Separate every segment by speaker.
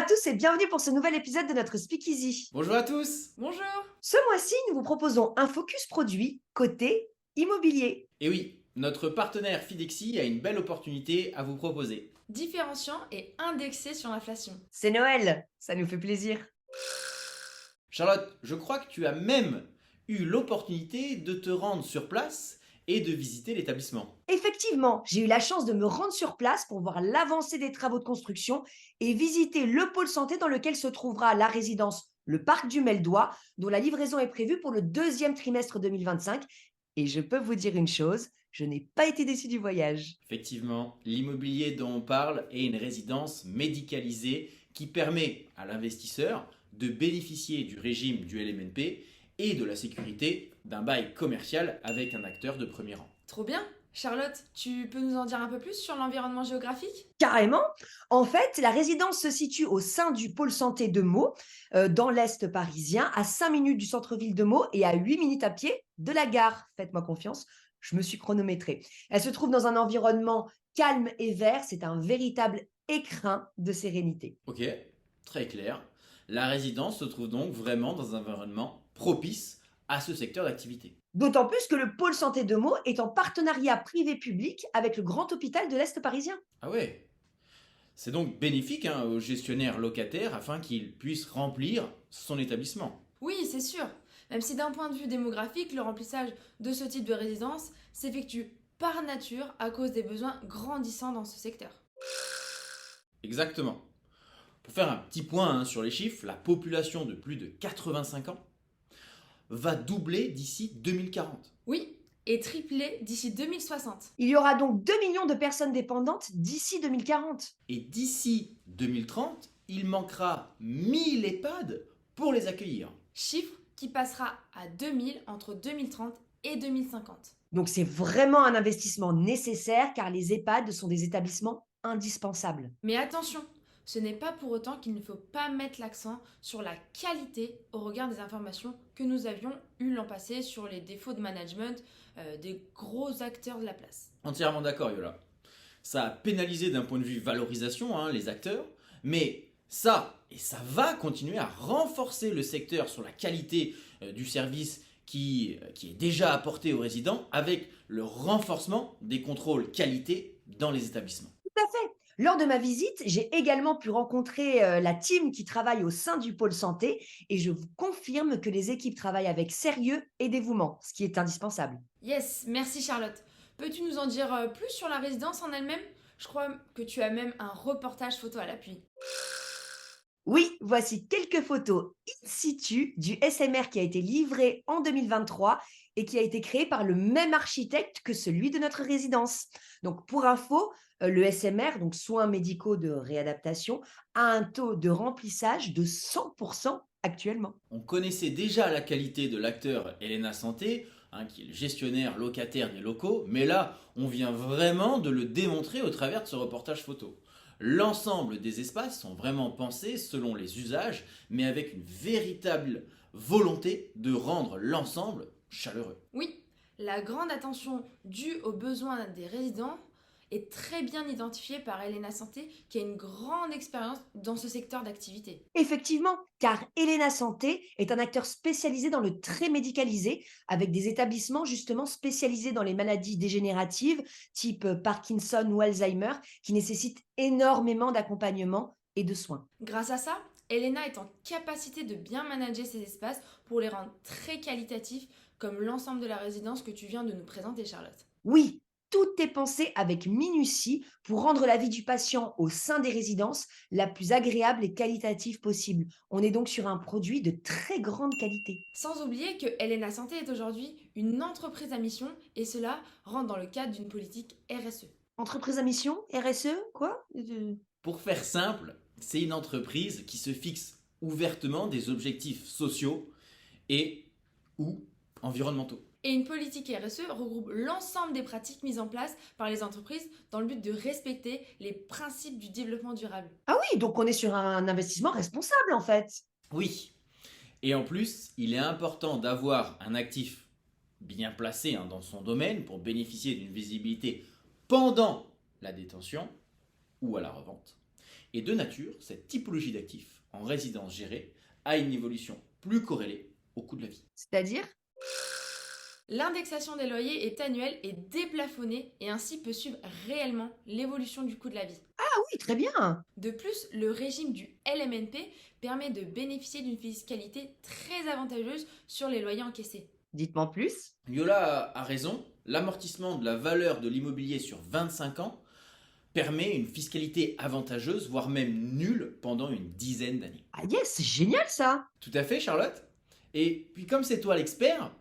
Speaker 1: tous et bienvenue pour ce nouvel épisode de notre Speakeasy.
Speaker 2: Bonjour à tous.
Speaker 3: Bonjour.
Speaker 1: Ce mois-ci, nous vous proposons un focus produit côté immobilier.
Speaker 2: Et oui, notre partenaire Fidexi a une belle opportunité à vous proposer.
Speaker 3: Différenciant et indexé sur l'inflation.
Speaker 1: C'est Noël, ça nous fait plaisir.
Speaker 2: Charlotte, je crois que tu as même eu l'opportunité de te rendre sur place et de visiter l'établissement.
Speaker 1: Effectivement, j'ai eu la chance de me rendre sur place pour voir l'avancée des travaux de construction et visiter le pôle santé dans lequel se trouvera la résidence Le Parc du Meldois, dont la livraison est prévue pour le deuxième trimestre 2025. Et je peux vous dire une chose, je n'ai pas été déçue du voyage.
Speaker 2: Effectivement, l'immobilier dont on parle est une résidence médicalisée qui permet à l'investisseur de bénéficier du régime du LMNP et de la sécurité d'un bail commercial avec un acteur de premier rang.
Speaker 3: Trop bien. Charlotte, tu peux nous en dire un peu plus sur l'environnement géographique?
Speaker 1: Carrément. En fait, la résidence se situe au sein du pôle santé de Meaux, dans l'Est parisien, à 5 minutes du centre-ville de Meaux et à 8 minutes à pied de la gare. Faites-moi confiance, je me suis chronométrée. Elle se trouve dans un environnement calme et vert. C'est un véritable écrin de sérénité.
Speaker 2: Ok, très clair. La résidence se trouve donc vraiment dans un environnement propice à ce secteur d'activité.
Speaker 1: D'autant plus que le pôle santé de Meaux est en partenariat privé-public avec le grand hôpital de l'Est parisien.
Speaker 2: Ah ouais, c'est donc bénéfique aux gestionnaires locataires afin qu'ils puissent remplir son établissement.
Speaker 3: Oui, c'est sûr. Même si d'un point de vue démographique, le remplissage de ce type de résidence s'effectue par nature à cause des besoins grandissants dans ce secteur.
Speaker 2: Exactement. Pour faire un petit point sur les chiffres, la population de plus de 85 ans va doubler d'ici 2040.
Speaker 3: Oui, et triplé d'ici 2060.
Speaker 1: Il y aura donc 2 millions de personnes dépendantes d'ici 2040.
Speaker 2: Et d'ici 2030, il manquera 1000 EHPAD pour les accueillir.
Speaker 3: Chiffre qui passera à 2000 entre 2030 et 2050.
Speaker 1: Donc c'est vraiment un investissement nécessaire car les EHPAD sont des établissements indispensables.
Speaker 3: Mais attention, ce n'est pas pour autant qu'il ne faut pas mettre l'accent sur la qualité au regard des informations que nous avions eues l'an passé sur les défauts de management des gros acteurs de la place.
Speaker 2: Entièrement d'accord, Yola. Ça a pénalisé d'un point de vue valorisation les acteurs, mais ça va continuer à renforcer le secteur sur la qualité du service qui est déjà apporté aux résidents avec le renforcement des contrôles qualité dans les établissements.
Speaker 1: Tout à fait. Lors de ma visite, j'ai également pu rencontrer la team qui travaille au sein du pôle santé et je vous confirme que les équipes travaillent avec sérieux et dévouement, ce qui est indispensable.
Speaker 3: Yes, merci Charlotte. Peux-tu nous en dire plus sur la résidence en elle-même? Je crois que tu as même un reportage photo à l'appui.
Speaker 1: Oui, voici quelques photos in situ du SMR qui a été livré en 2023 et qui a été créé par le même architecte que celui de notre résidence. Donc, pour info, le SMR, donc soins médicaux de réadaptation, a un taux de remplissage de 100% actuellement.
Speaker 2: On connaissait déjà la qualité de l'acteur Elena Santé, qui est le gestionnaire locataire des locaux, mais là, on vient vraiment de le démontrer au travers de ce reportage photo. L'ensemble des espaces sont vraiment pensés selon les usages, mais avec une véritable volonté de rendre l'ensemble chaleureux.
Speaker 3: Oui, la grande attention due aux besoins des résidents est très bien identifiée par Elena Santé qui a une grande expérience dans ce secteur d'activité.
Speaker 1: Effectivement, car Elena Santé est un acteur spécialisé dans le très médicalisé, avec des établissements justement spécialisés dans les maladies dégénératives, type Parkinson ou Alzheimer, qui nécessitent énormément d'accompagnement et de soins.
Speaker 3: Grâce à ça, Elena est en capacité de bien manager ces espaces pour les rendre très qualitatifs comme l'ensemble de la résidence que tu viens de nous présenter Charlotte.
Speaker 1: Oui, tout est pensé avec minutie pour rendre la vie du patient au sein des résidences la plus agréable et qualitative possible. On est donc sur un produit de très grande qualité.
Speaker 3: Sans oublier que Elena Santé est aujourd'hui une entreprise à mission et cela rentre dans le cadre d'une politique RSE.
Speaker 1: Entreprise à mission, RSE, quoi
Speaker 2: Pour faire simple, c'est une entreprise qui se fixe ouvertement des objectifs sociaux et ou environnementaux.
Speaker 3: Et une politique RSE regroupe l'ensemble des pratiques mises en place par les entreprises dans le but de respecter les principes du développement durable.
Speaker 1: Ah oui, donc on est sur un investissement responsable en fait.
Speaker 2: Oui, et en plus, il est important d'avoir un actif bien placé dans son domaine pour bénéficier d'une visibilité pendant la détention ou à la revente. Et de nature, cette typologie d'actifs en résidence gérée a une évolution plus corrélée au coût de la vie.
Speaker 1: C'est-à-dire?
Speaker 3: L'indexation des loyers est annuelle et déplafonnée et ainsi peut suivre réellement l'évolution du coût de la vie.
Speaker 1: Ah oui, très bien.
Speaker 3: De plus, le régime du LMNP permet de bénéficier d'une fiscalité très avantageuse sur les loyers encaissés.
Speaker 1: Dites-moi en plus.
Speaker 2: Yola a raison, l'amortissement de la valeur de l'immobilier sur 25 ans permet une fiscalité avantageuse, voire même nulle, pendant une dizaine d'années.
Speaker 1: Ah yes, c'est génial ça.
Speaker 2: Tout à fait, Charlotte. Et puis comme c'est toi l'expert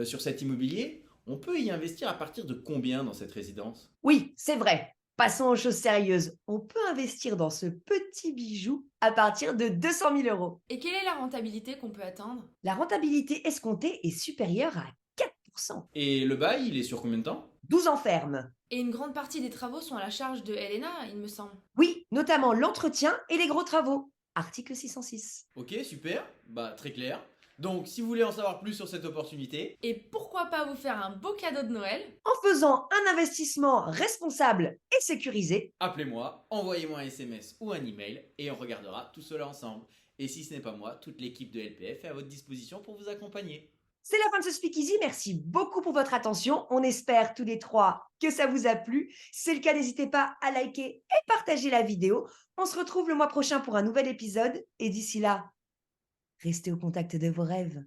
Speaker 2: sur cet immobilier, on peut y investir à partir de combien dans cette résidence?
Speaker 1: Oui, c'est vrai. Passons aux choses sérieuses. On peut investir dans ce petit bijou à partir de 200 000 euros.
Speaker 3: Et quelle est la rentabilité qu'on peut attendre?
Speaker 1: La rentabilité escomptée est supérieure à 4%.
Speaker 2: Et le bail, il est sur combien de temps?
Speaker 1: 12 ans ferme.
Speaker 3: Et une grande partie des travaux sont à la charge de Elena, il me semble.
Speaker 1: Oui, notamment l'entretien et les gros travaux. Article 606.
Speaker 2: Ok, super, bah très clair. Donc si vous voulez en savoir plus sur cette opportunité,
Speaker 3: Et pourquoi pas vous faire un beau cadeau de Noël?
Speaker 1: En faisant un investissement responsable et sécurisé,
Speaker 2: appelez-moi, envoyez-moi un SMS ou un email et on regardera tout cela ensemble. Et si ce n'est pas moi, toute l'équipe de LPF est à votre disposition pour vous accompagner.
Speaker 1: c'est la fin de ce Speakeasy. Merci beaucoup pour votre attention. On espère tous les trois que ça vous a plu. Si c'est le cas, n'hésitez pas à liker et partager la vidéo. On se retrouve le mois prochain pour un nouvel épisode. Et d'ici là, restez au contact de vos rêves.